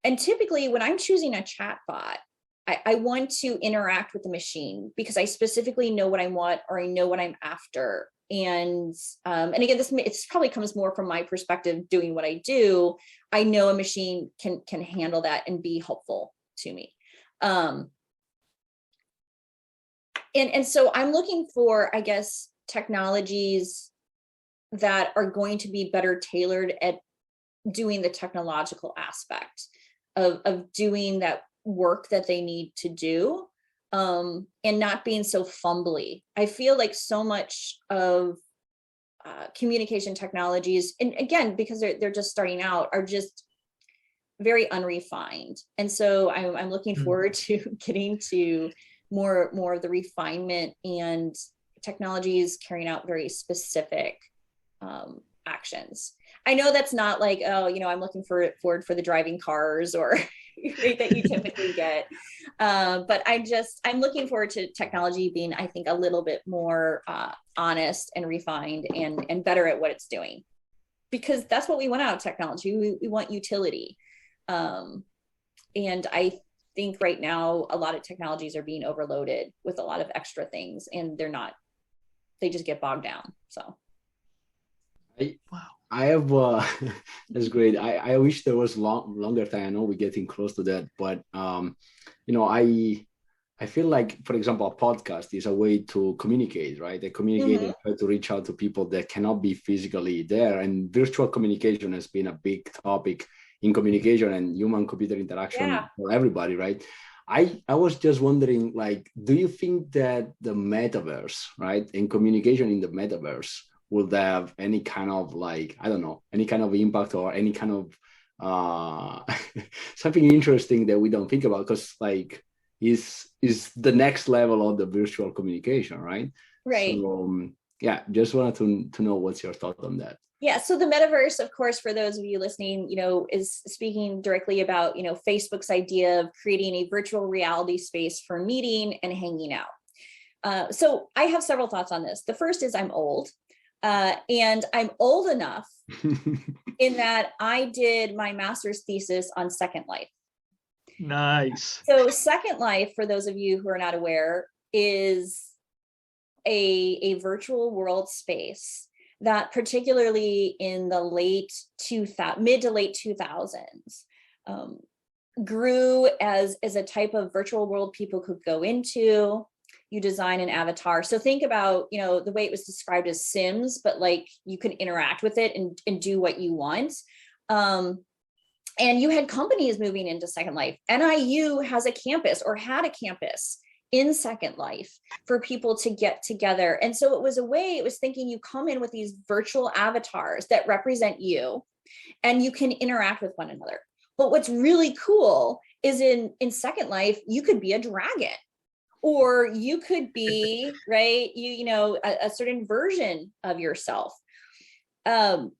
And typically when I'm choosing a chat bot, I want to interact with the machine because I specifically know what I want, or I know what I'm after. And again, it probably comes more from my perspective doing what I do. I know a machine can handle that and be helpful to me. And so I'm looking for, I guess, technologies that are going to be better tailored at doing the technological aspect of doing that work that they need to do. And not being so fumbly. I feel like so much of communication technologies, and again, because they're just starting out, are just very unrefined. And so I'm looking forward to getting to more of the refinement and technologies carrying out very specific actions. I know that's not like, I'm looking forward for the driving cars or that you typically get. But I'm looking forward to technology being, I think, a little bit more honest and refined and better at what it's doing, because that's what we want out of technology. We want utility. And I think right now, a lot of technologies are being overloaded with a lot of extra things, and they just get bogged down. So. I have that's great. I wish there was longer time. I know we're getting close to that, but I feel like, for example, a podcast is a way to communicate, right? They communicate and try to reach out to people that cannot be physically there. And virtual communication has been a big topic in communication and human-computer interaction for everybody, right? I was just wondering, like, do you think that the metaverse, right, and communication in the metaverse will have any kind of, like, I don't know, any kind of impact or any kind of something interesting that we don't think about, because like is the next level of the virtual communication, right? Right. So just wanted to know what's your thought on that. Yeah, so the metaverse, of course, for those of you listening, is speaking directly about, Facebook's idea of creating a virtual reality space for meeting and hanging out. So I have several thoughts on this. The first is I'm old. And I'm old enough in that I did my master's thesis on Second Life. Nice. So Second Life, for those of you who are not aware, is a virtual world space that, particularly in the mid to late 2000s, grew as a type of virtual world people could go into. You design an avatar. So think about, the way it was described as Sims, but like you can interact with it and do what you want. And you had companies moving into Second Life. NIU has a campus, or had a campus in Second Life, for people to get together. And so it was thinking you come in with these virtual avatars that represent you, and you can interact with one another. But what's really cool is in Second Life, you could be a dragon. Or you could be, right, a certain version of yourself. And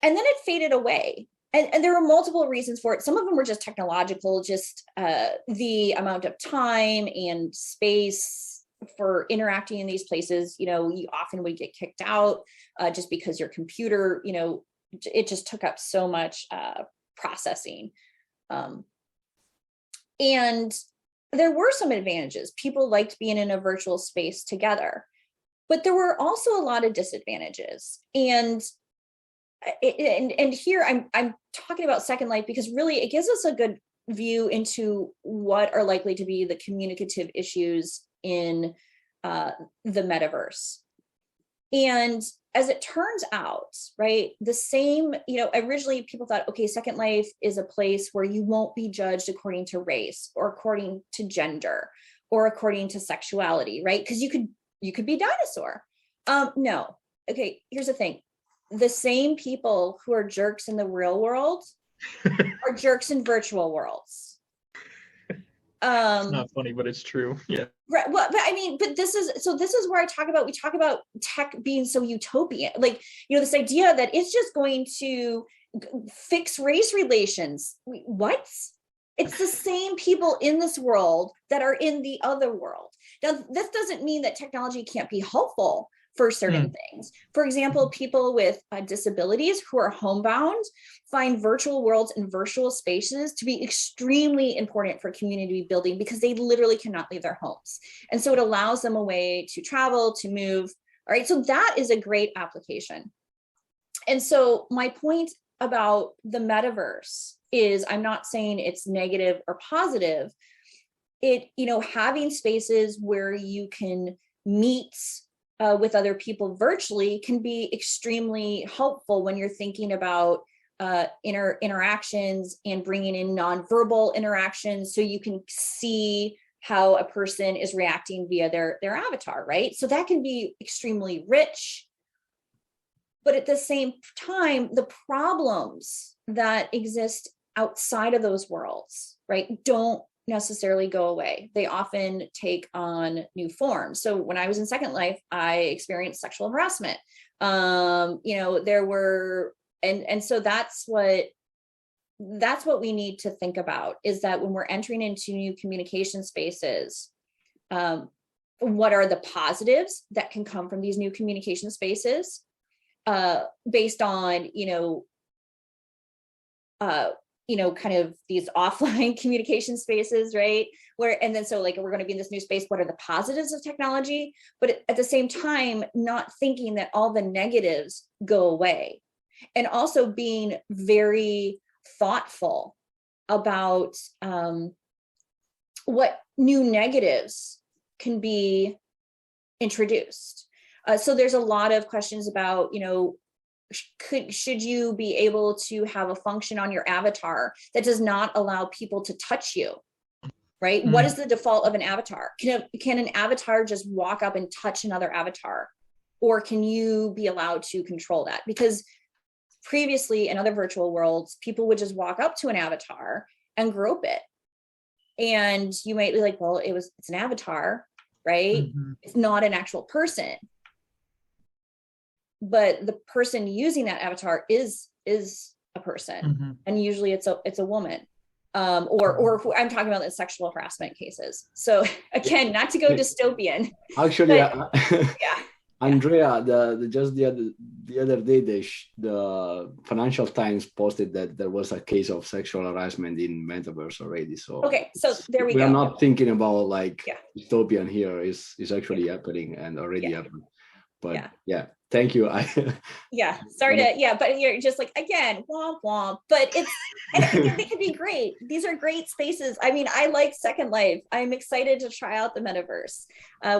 then it faded away. And there were multiple reasons for it. Some of them were just technological, just the amount of time and space for interacting in these places. You often would get kicked out just because your computer, it just took up so much processing. And there were some advantages. People liked being in a virtual space together, but there were also a lot of disadvantages. And here I'm talking about Second Life because really it gives us a good view into what are likely to be the communicative issues in the metaverse. And as it turns out, right, the same, originally people thought, okay, Second Life is a place where you won't be judged according to race or according to gender or according to sexuality, right? Because you could be dinosaur. No. Okay, here's the thing. The same people who are jerks in the real world are jerks in virtual worlds. It's not funny, but it's true. Yeah. Right. Well, but this is where we talk about tech being so utopian, like, this idea that it's just going to fix race relations. What? It's the same people in this world that are in the other world. Now, this doesn't mean that technology can't be helpful for certain things. For example, people with disabilities who are homebound find virtual worlds and virtual spaces to be extremely important for community building because they literally cannot leave their homes. And so it allows them a way to travel, to move. All right, so that is a great application. And so my point about the metaverse is, I'm not saying it's negative or positive. Having spaces where you can meet with other people virtually can be extremely helpful when you're thinking about interactions and bringing in nonverbal interactions so you can see how a person is reacting via their avatar, right? So that can be extremely rich. But at the same time, the problems that exist outside of those worlds, right, don't necessarily go away. They often take on new forms. So when I was in Second Life, I experienced sexual harassment. There were, and so that's what we need to think about, is that when we're entering into new communication spaces, what are the positives that can come from these new communication spaces, based on, kind of these offline communication spaces, right? We're going to be in this new space. What are the positives of technology? But at the same time, not thinking that all the negatives go away, and also being very thoughtful about what new negatives can be introduced. So there's a lot of questions about, should you be able to have a function on your avatar that does not allow people to touch you, right? What is the default of an avatar? Can an avatar just walk up and touch another avatar? Or can you be allowed to control that? Because previously in other virtual worlds, people would just walk up to an avatar and grope it. And you might be like, well, it's an avatar, right? It's not an actual person. But the person using that avatar is a person, and usually it's a woman, or I'm talking about the sexual harassment cases. So again, not to go dystopian. Actually, yeah. Andrea, the other day, the Financial Times posted that there was a case of sexual harassment in metaverse already. So okay, so there we go. We're not thinking about dystopian here. Is actually happening and already happened. But thank you. But you're just like, again, womp womp. But it can be great. These are great spaces. I mean, I like Second Life. I'm excited to try out the metaverse.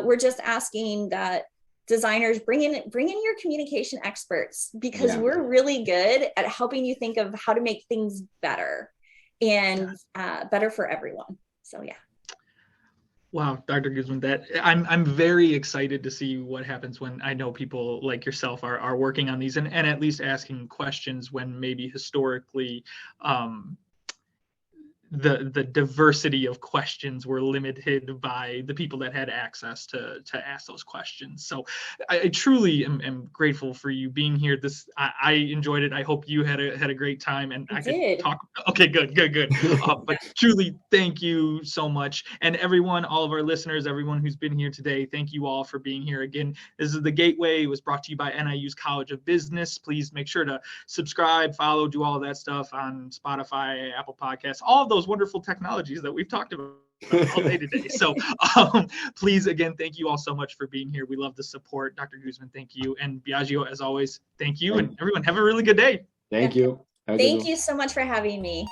We're just asking that designers bring in your communication experts, because we're really good at helping you think of how to make things better and better for everyone. So yeah. Wow, Dr. Guzman, I'm very excited to see what happens when I know people like yourself are working on these and at least asking questions when maybe historically the diversity of questions were limited by the people that had access to ask those questions. So I truly am grateful for you being here. I enjoyed it. I hope you had a great time, and I could talk. Okay, good. But truly, thank you so much. And everyone, all of our listeners, everyone who's been here today, thank you all for being here. Again, this is The Gateway. It was brought to you by NIU's College of Business. Please make sure to subscribe, follow, do all of that stuff on Spotify, Apple Podcasts, all of those wonderful technologies that we've talked about all day today. So please, again, thank you all so much for being here. We love the support. Dr. Guzman, thank you. And Biagio, as always, thank you. And everyone, have a really good day. Thank you. Thank you so much for having me.